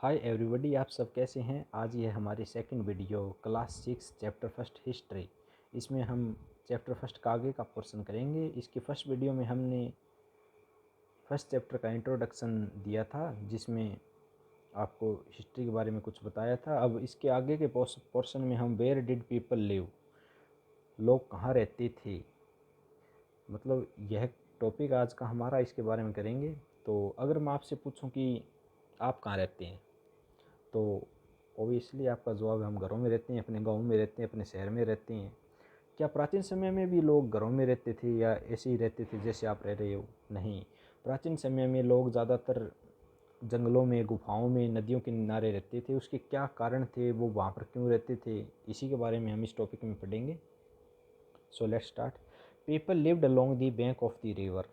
Hi everybody, आप सब कैसे हैं। आज ये हमारी second video class 6 chapter first history. इसमें हम चैप्टर फर्स्ट का आगे का पोर्शन करेंगे। इसकी फर्स्ट वीडियो में हमने फर्स्ट चैप्टर का इंट्रोडक्शन दिया था, जिसमें आपको हिस्ट्री के बारे में कुछ बताया था। अब इसके आगे के पोर्शन में हम वेयर डिड पीपल लिव, लोग कहाँ रहते थे, मतलब यह टॉपिक आज का हमारा, इसके बारे में करेंगे। तो अगर मैं आपसे पूछूं कि आप कहाँ रहते हैं, तो ओबियसली आपका जवाब है हम घरों में रहते हैं, अपने गाँव में रहते हैं, अपने शहर में रहते हैं। क्या प्राचीन समय में भी लोग घरों में रहते थे या ऐसे ही रहते थे जैसे आप रह रहे हो? नहीं, प्राचीन समय में लोग ज़्यादातर जंगलों में, गुफाओं में, नदियों के किनारे रहते थे। उसके क्या कारण थे, वो वहाँ पर क्यों रहते थे, इसी के बारे में हम इस टॉपिक में पढ़ेंगे। So let's start. People lived along the bank of the river.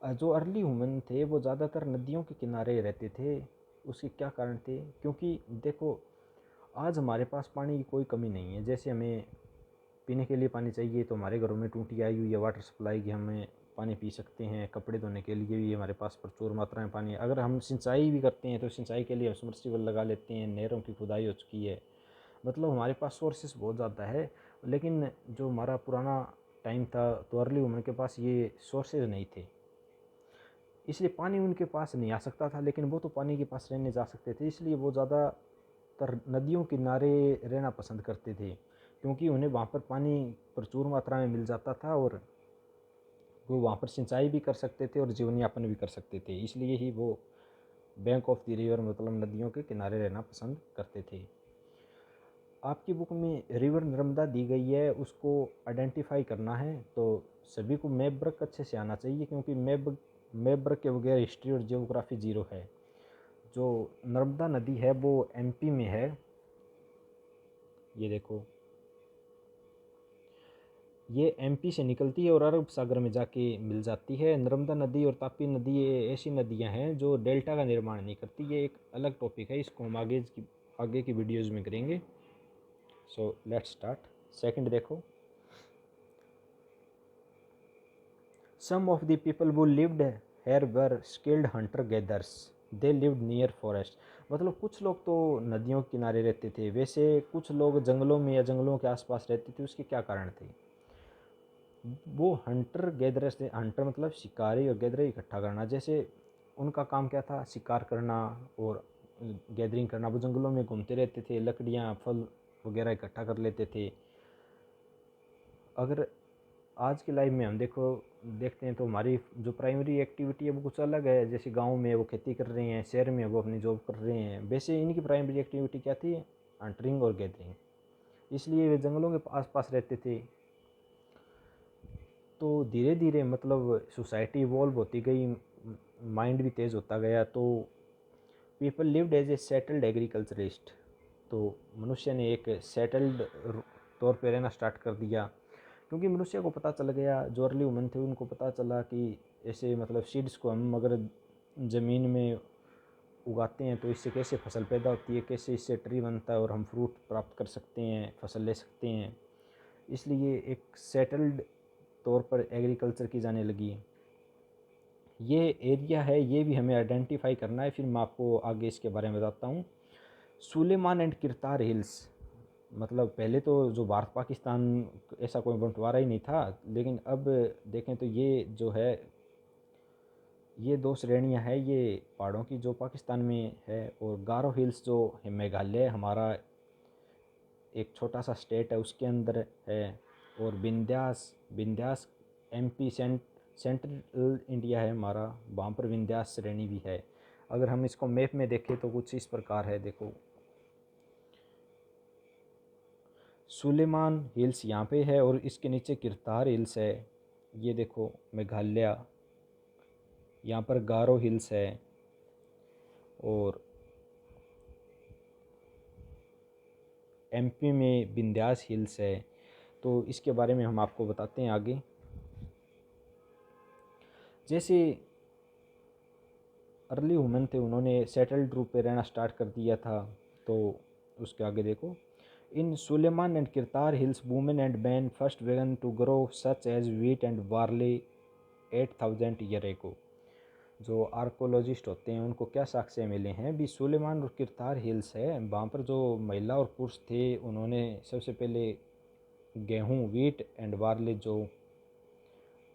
जो अर्ली ह्यूमन थे वो ज़्यादातर नदियों के किनारे रहते थे। उसके क्या कारण थे? क्योंकि देखो, आज हमारे पास पानी की कोई कमी नहीं है। जैसे हमें पीने के लिए पानी चाहिए तो हमारे घरों में टूटी आई हुई है वाटर सप्लाई की, हमें पानी पी सकते हैं। कपड़े धोने के लिए भी हमारे पास प्रचुर मात्रा में पानी है। अगर हम सिंचाई भी करते हैं तो सिंचाई के लिए सबमर्सिबल लगा लेते हैं, नहरों की खुदाई हो चुकी है। मतलब हमारे पास सोर्सेस बहुत ज़्यादा है। लेकिन जो हमारा पुराना टाइम था तो अर्ली वुमन के पास ये सोर्सेज नहीं थे, इसलिए पानी उनके पास नहीं आ सकता था। लेकिन वो तो पानी के पास रहने जा सकते थे, इसलिए वो ज़्यादातर नदियों किनारे रहना पसंद करते थे, क्योंकि उन्हें वहाँ पर पानी प्रचुर मात्रा में मिल जाता था और वो वहाँ पर सिंचाई भी कर सकते थे और जीवन यापन भी कर सकते थे। इसलिए ही वो बैंक ऑफ द रिवर, मतलब नदियों के किनारे रहना पसंद करते थे। आपकी बुक में रिवर नर्मदा दी गई है, उसको आइडेंटिफाई करना है। तो सभी को मैप वर्क अच्छे से आना चाहिए, क्योंकि मैप वर्क के बगैर हिस्ट्री और जियोग्राफी जीरो है। जो नर्मदा नदी है वो एमपी में है। ये देखो, ये एमपी से निकलती है और अरब सागर में जाके मिल जाती है। नर्मदा नदी और तापी नदी ये ऐसी नदियां हैं जो डेल्टा का निर्माण नहीं करती। ये एक अलग टॉपिक है, इसको हम आगे की वीडियोज़ में करेंगे। So let's start. सेकंड देखो, some of the people who lived here were skilled hunter gatherers. They lived near forest. मतलब कुछ लोग तो नदियों के किनारे रहते थे, वैसे कुछ लोग जंगलों में या जंगलों के आसपास रहते थे। उसके क्या कारण थे? वो हंटर गैदरर्स थे। हंटर मतलब शिकारी और गैदर इकट्ठा करना। जैसे उनका काम क्या था? शिकार करना और गैदरिंग करना। वो जंगलों में घूमते रहते थे, लकड़ियाँ, फल वगैरह इकट्ठा कर लेते थे। अगर आज की लाइफ में हम देखते हैं तो हमारी जो प्राइमरी एक्टिविटी है वो कुछ अलग है। जैसे गांव में वो खेती कर रहे हैं, शहर में वो अपनी जॉब कर रहे हैं। वैसे इनकी प्राइमरी एक्टिविटी क्या थी? हंटरिंग और गैदरिंग। इसलिए वे जंगलों के आसपास रहते थे। तो धीरे धीरे मतलब सोसाइटी इवॉल्व होती गई, माइंड भी तेज़ होता गया। तो people lived as a settled agriculturist. तो मनुष्य ने एक सेटल्ड तौर पे रहना स्टार्ट कर दिया, क्योंकि मनुष्य को पता चल गया, जो अर्ली वुमन थे उनको पता चला कि ऐसे मतलब सीड्स को हम अगर ज़मीन में उगाते हैं तो इससे कैसे फसल पैदा होती है, कैसे इससे ट्री बनता है और हम फ्रूट प्राप्त कर सकते हैं, फसल ले सकते हैं। इसलिए एक सेटल्ड तौर पर एग्रीकल्चर की जाने लगी। ये एरिया है, ये भी हमें आइडेंटिफाई करना है, फिर मैं आपको आगे इसके बारे में बताता हूँ। सुलेमान एंड किरतार हिल्स, मतलब पहले तो जो भारत पाकिस्तान, ऐसा कोई बंटवारा ही नहीं था। लेकिन अब देखें तो ये जो है, ये दो श्रेणियां हैं ये पहाड़ों की, जो पाकिस्तान में है। और गारो हिल्स जो है मेघालय, हमारा एक छोटा सा स्टेट है, उसके अंदर है। और Vindhyas Vindhyas MP central India है हमारा, वहाँ पर विंध्यास श्रेणी भी है। अगर हम इसको मैप में देखें तो कुछ इस प्रकार है। देखो, सुलेमान हिल्स यहाँ पे है और इसके नीचे किरतार हिल्स है। ये देखो मेघालय, यहाँ पर गारो हिल्स है और एमपी में विंध्यास हिल्स है। तो इसके बारे में हम आपको बताते हैं आगे। जैसे अर्ली वुमेन थे, उन्होंने सेटल्ड रूप पे रहना स्टार्ट कर दिया था। तो उसके आगे देखो, in Sulaiman and Kirthar hills women and man first began to grow such as wheat and barley 8,000 year ago. जो आर्कोलॉजिस्ट होते हैं उनको क्या साक्ष्य मिले हैं, भी सुलेमान और किरतार हिल्स है, वहाँ पर जो महिला और पुरुष थे उन्होंने सबसे पहले गेहूँ, वीट एंड बार्ले जो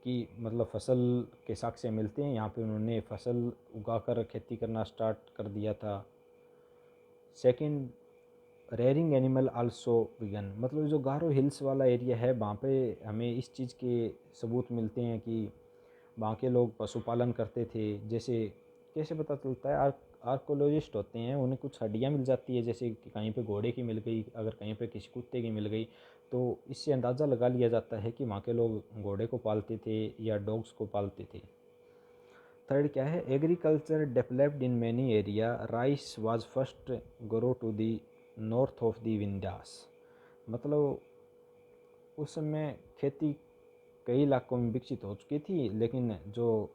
की मतलब फसल के साक्ष्य मिलते हैं। यहाँ पे उन्होंने फसल उगाकर खेती करना स्टार्ट कर दिया था। Second, rearing animal also began, मतलब जो गारो हिल्स वाला एरिया है वहाँ पे हमें इस चीज़ के सबूत मिलते हैं कि वहाँ के लोग पशुपालन करते थे। जैसे कैसे पता चलता है, आर्कोलॉजिस्ट होते हैं उन्हें कुछ हड्डियाँ मिल जाती है, जैसे कि कहीं पे घोड़े की मिल गई, अगर कहीं पे किसी कुत्ते की मिल गई, तो इससे अंदाज़ा लगा लिया जाता है कि वहाँ के लोग घोड़े को पालते थे या डॉग्स को पालते थे। थर्ड क्या है, agriculture developed in many area, rice was first grow to the north of the Vindhyas, मतलब उस समय खेती कई इलाकों में विकसित हो चुकी थी, लेकिन जो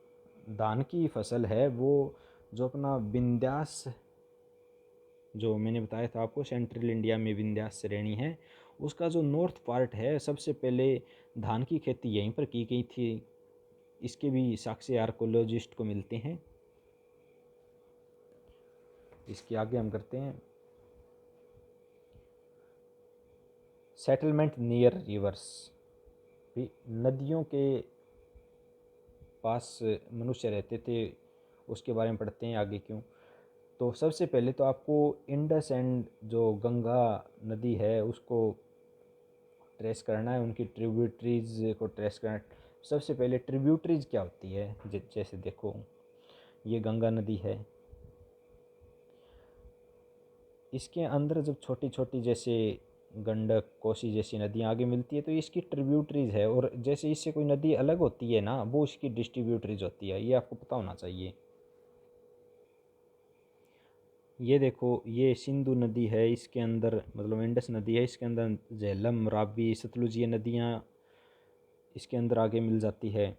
धान की फसल है वो जो अपना विंध्यास, जो मैंने बताया था आपको सेंट्रल इंडिया में विंध्यास श्रेणी है, उसका जो नॉर्थ पार्ट है सबसे पहले धान की खेती यहीं पर की गई थी। इसके भी साक्ष्य आर्कोलॉजिस्ट को मिलते हैं। इसके आगे हम करते हैं सेटलमेंट नियर रिवर्स, भी नदियों के पास मनुष्य रहते थे, उसके बारे में पढ़ते हैं आगे क्यों। तो सबसे पहले तो आपको इंडस एंड जो गंगा नदी है उसको ट्रेस करना है, उनकी ट्रिब्यूटरीज को ट्रेस करना है। सबसे पहले ट्रिब्यूटरीज क्या होती है, जैसे देखो ये गंगा नदी है, इसके अंदर जब छोटी छोटी जैसे गंडक, कोसी जैसी नदियाँ आगे मिलती है तो इसकी ट्रिब्यूटरीज है, और जैसे इससे कोई नदी अलग होती है ना वो इसकी डिस्ट्रीब्यूटरीज होती है, ये आपको पता होना चाहिए। ये देखो ये सिंधु नदी है, इसके अंदर मतलब इंडस नदी है, इसके अंदर झेलम, रावी, सतलुज ये नदियाँ इसके अंदर आगे मिल जाती है।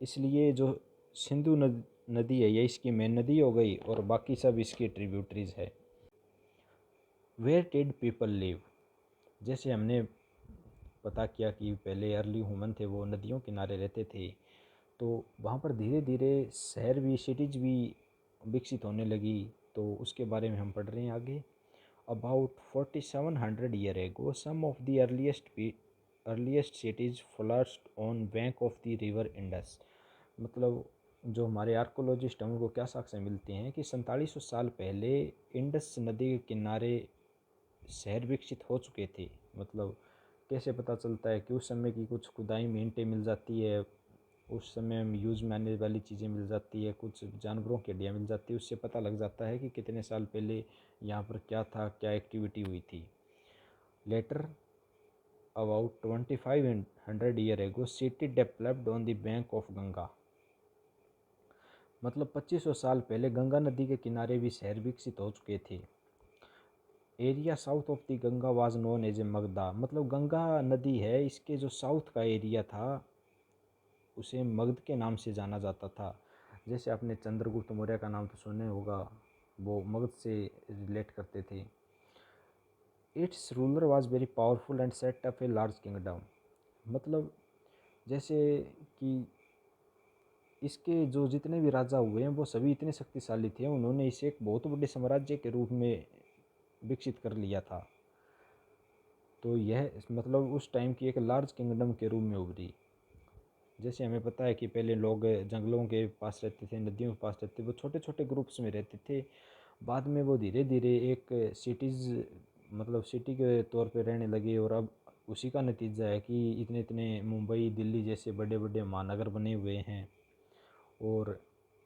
इसलिए जो सिंधु नदी है ये इसकी मेन नदी हो गई और बाकी सब इसकी ट्रिब्यूटरीज है। वेयर डिड पीपल लिव, जैसे हमने पता किया कि पहले अर्ली ह्यूमन थे वो नदियों किनारे रहते थे, तो वहाँ पर धीरे धीरे शहर भी, सिटीज भी विकसित होने लगी, तो उसके बारे में हम पढ़ रहे हैं आगे। About 4700 year ago some of the earliest cities flourished on bank of the river Indus, मतलब जो हमारे आर्कोलॉजिस्ट हैं उनको क्या साक्ष्य मिलते हैं कि 4700 साल पहले इंडस नदी के किनारे शहर विकसित हो चुके थे। मतलब कैसे पता चलता है कि उस समय की कुछ खुदाई में ईंटें मिल जाती है, उस समय में यूज़ में आने वाली चीज़ें मिल जाती है, कुछ जानवरों की हड्डियाँ मिल जाती है, उससे पता लग जाता है कि कितने साल पहले यहाँ पर क्या था, क्या एक्टिविटी हुई थी। Later about 2500 year ago city developed on the bank of Ganga, मतलब 2500 साल पहले गंगा नदी के किनारे भी शहर विकसित हो चुके थे। Area south of the Ganga was known as a Magadha, मतलब गंगा नदी है इसके जो साउथ का एरिया था उसे मगध के नाम से जाना जाता था। जैसे आपने चंद्रगुप्त मौर्य का नाम तो सुने होगा, वो मगध से रिलेट करते थे। It's ruler was very powerful and set up a large kingdom, मतलब जैसे कि इसके जो जितने भी राजा हुए हैं वो सभी इतने शक्तिशाली थे, उन्होंने इसे एक बहुत बड़े साम्राज्य के रूप में विकसित कर लिया था। तो यह मतलब उस टाइम की एक लार्ज किंगडम के रूप में उभरी। जैसे हमें पता है कि पहले लोग जंगलों के पास रहते थे, नदियों के पास रहते थे, वो छोटे छोटे ग्रुप्स में रहते थे, बाद में वो धीरे धीरे एक सिटीज़ मतलब सिटी के तौर पे रहने लगे, और अब उसी का नतीजा है कि इतने इतने मुंबई, दिल्ली जैसे बड़े बड़े महानगर बने हुए हैं। और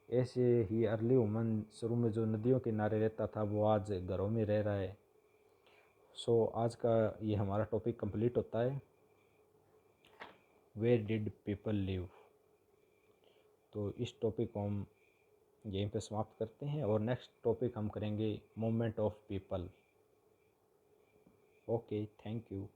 ऐसे ही अर्ली ह्यूमन शुरू में जो नदियों के किनारे रहता था वो आज घरों में रह रहा है। सो आज का ये हमारा टॉपिक कंप्लीट होता है, वेयर डिड पीपल लिव। तो इस टॉपिक को हम यहीं पे समाप्त करते हैं और नेक्स्ट टॉपिक हम करेंगे movement of people. Okay, thank you.